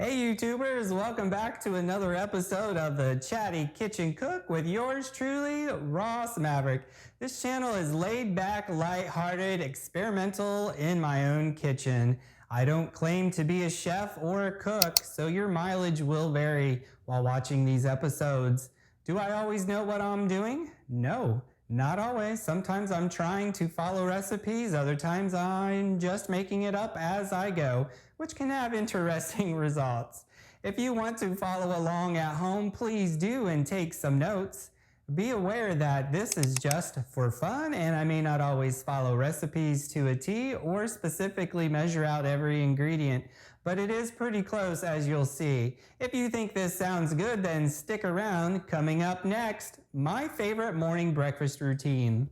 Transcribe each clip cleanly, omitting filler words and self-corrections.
Hey YouTubers, welcome back to another episode of the Chatty Kitchen Cook with yours truly, Ross Maverick. This channel is laid back, light-hearted, experimental in my own kitchen. I don't claim to be a chef or a cook, so your mileage will vary while watching these episodes. Do I always know what I'm doing? No, not always. Sometimes I'm trying to follow recipes, other times I'm just making it up as I go, which can have interesting results. If you want to follow along at home, please do and take some notes. Be aware that this is just for fun and I may not always follow recipes to a T or specifically measure out every ingredient, but it is pretty close as you'll see. If you think this sounds good, then stick around. Coming up next, my favorite morning breakfast routine.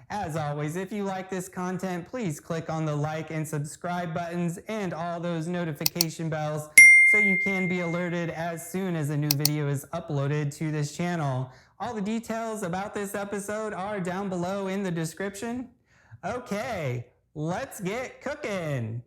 As always, if you like this content, please click on the like and subscribe buttons and all those notification bells so you can be alerted as soon as a new video is uploaded to this channel. All the details about this episode are down below in the description. Okay, let's get cooking.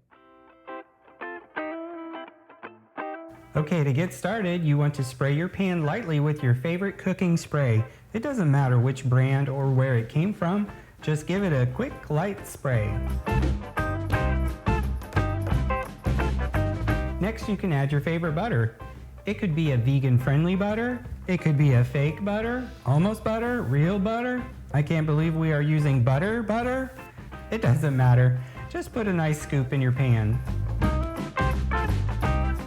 Okay, to get started, you want to spray your pan lightly with your favorite cooking spray. It doesn't matter which brand or where it came from. Just give it a quick, light spray. Next, you can add your favorite butter. It could be a vegan-friendly butter. It could be a fake butter, almost butter, real butter. I can't believe we are using butter. It doesn't matter. Just put a nice scoop in your pan.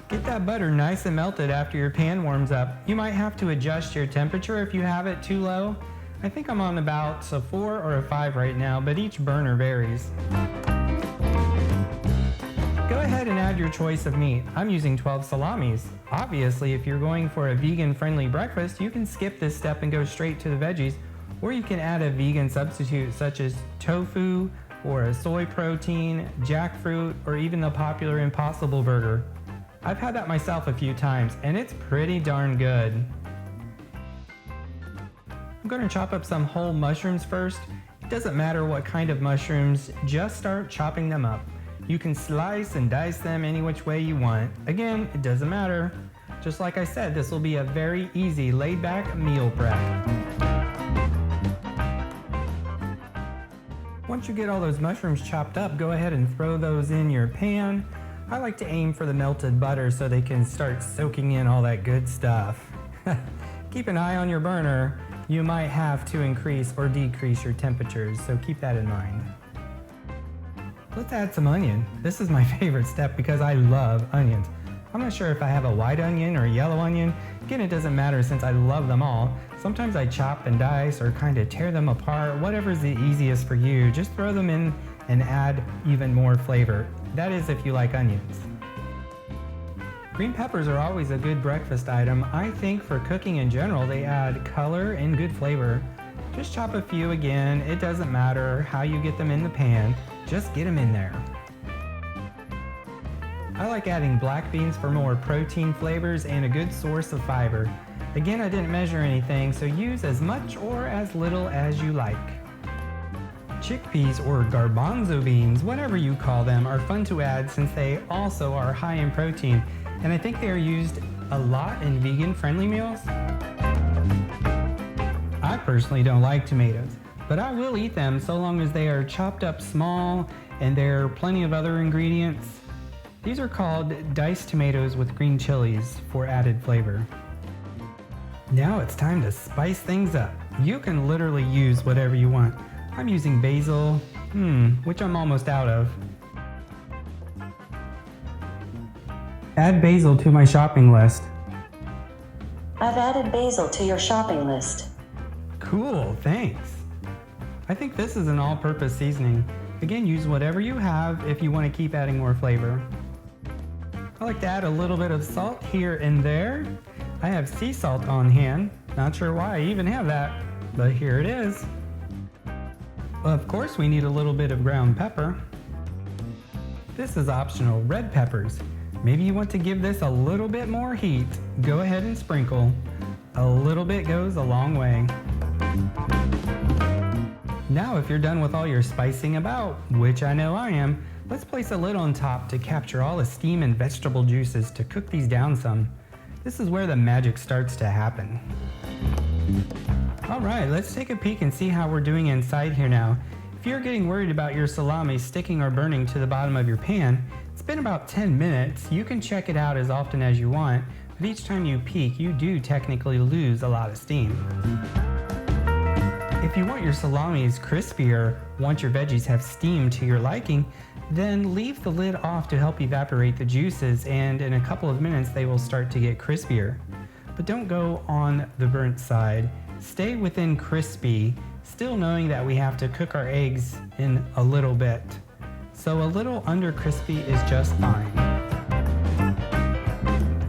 Get that butter nice and melted after your pan warms up. You might have to adjust your temperature if you have it too low. I think I'm on about a 4 or a 5 right now, but each burner varies. Go ahead and add your choice of meat. I'm using 12 salamis. Obviously, if you're going for a vegan-friendly breakfast, you can skip this step and go straight to the veggies, or you can add a vegan substitute such as tofu or a soy protein, jackfruit, or even the popular Impossible Burger. I've had that myself a few times, and it's pretty darn good. I'm going to chop up some whole mushrooms first. It doesn't matter what kind of mushrooms, just start chopping them up. You can slice and dice them any which way you want. Again, it doesn't matter. Just like I said, this will be a very easy, laid-back meal prep. Once you get all those mushrooms chopped up, go ahead and throw those in your pan. I like to aim for the melted butter so they can start soaking in all that good stuff. Keep an eye on your burner. You might have to increase or decrease your temperatures, so keep that in mind. Let's add some onion. This is my favorite step because I love onions. I'm not sure if I have a white onion or a yellow onion. Again, it doesn't matter since I love them all. Sometimes I chop and dice or kind of tear them apart. Whatever's the easiest for you, just throw them in and add even more flavor. That is if you like onions. Green peppers are always a good breakfast item. I think for cooking in general, they add color and good flavor. Just chop a few again. It doesn't matter how you get them in the pan. Just get them in there. I like adding black beans for more protein flavors and a good source of fiber. Again, I didn't measure anything, so use as much or as little as you like. Chickpeas or garbanzo beans, whatever you call them, are fun to add since they also are high in protein, and I think they are used a lot in vegan-friendly meals. I personally don't like tomatoes, but I will eat them so long as they are chopped up small and there are plenty of other ingredients. These are called diced tomatoes with green chilies for added flavor. Now it's time to spice things up. You can literally use whatever you want. I'm using basil, which I'm almost out of. Add basil to my shopping list. I've added basil to your shopping list. Cool, thanks. I think this is an all-purpose seasoning. Again, use whatever you have if you want to keep adding more flavor. I like to add a little bit of salt here and there. I have sea salt on hand. Not sure why I even have that, but here it is. Of course, we need a little bit of ground pepper. This is optional, red peppers. Maybe you want to give this a little bit more heat. Go ahead and sprinkle. A little bit goes a long way. Now, if you're done with all your spicing about, which I know I am, Let's place a lid on top to capture all the steam and vegetable juices to cook these down some. This is where the magic starts to happen. Alright, let's take a peek and see how we're doing inside here now. If you're getting worried about your salami sticking or burning to the bottom of your pan, it's been about 10 minutes. You can check it out as often as you want, but each time you peek, you do technically lose a lot of steam. If you want your salamis crispier, want your veggies have steam to your liking, then leave the lid off to help evaporate the juices, and in a couple of minutes they will start to get crispier. But don't go on the burnt side. Stay within crispy, still knowing that we have to cook our eggs in a little bit. So a little under crispy is just fine.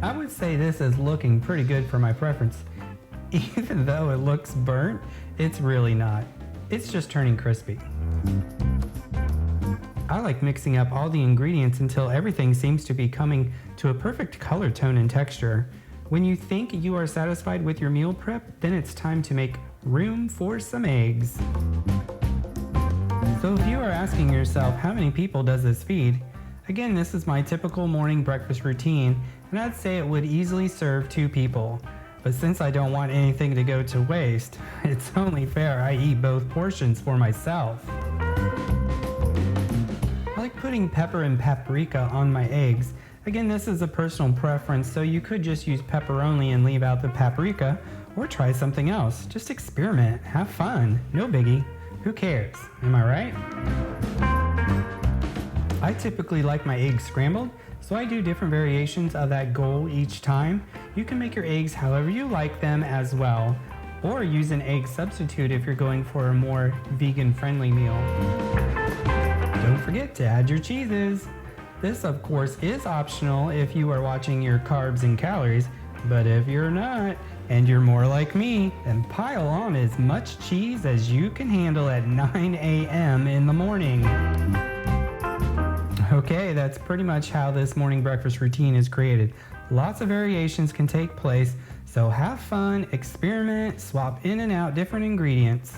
I would say this is looking pretty good for my preference. Even though it looks burnt, it's really not. It's just turning crispy. I like mixing up all the ingredients until everything seems to be coming to a perfect color tone and texture. When you think you are satisfied with your meal prep, then it's time to make room for some eggs. So if you are asking yourself, how many people does this feed? Again, this is my typical morning breakfast routine, and I'd say it would easily serve 2 people. But since I don't want anything to go to waste, it's only fair I eat both portions for myself. I like putting pepper and paprika on my eggs. Again, this is a personal preference, so you could just use pepperoni and leave out the paprika, or try something else. Just experiment, have fun, no biggie. Who cares? Am I right? I typically like my eggs scrambled, so I do different variations of that goal each time. You can make your eggs however you like them as well, or use an egg substitute if you're going for a more vegan-friendly meal. Don't forget to add your cheeses. This, of course, is optional if you are watching your carbs and calories, but if you're not, and you're more like me, then pile on as much cheese as you can handle at 9 a.m. in the morning. Okay, that's pretty much how this morning breakfast routine is created. Lots of variations can take place, so have fun, experiment, swap in and out different ingredients.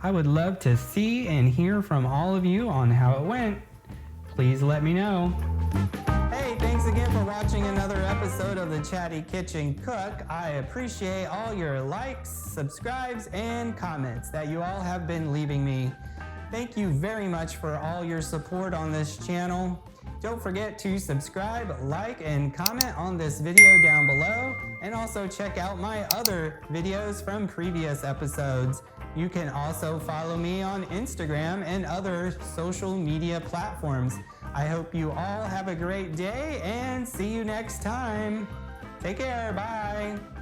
I would love to see and hear from all of you on how it went. Please let me know. Hey, thanks again for watching another episode of the Chatty Kitchen Cook. I appreciate all your likes, subscribes, and comments that you all have been leaving me. Thank you very much for all your support on this channel. Don't forget to subscribe, like, and comment on this video down below, and also check out my other videos from previous episodes. You can also follow me on Instagram and other social media platforms. I hope you all have a great day and see you next time. Take care, bye.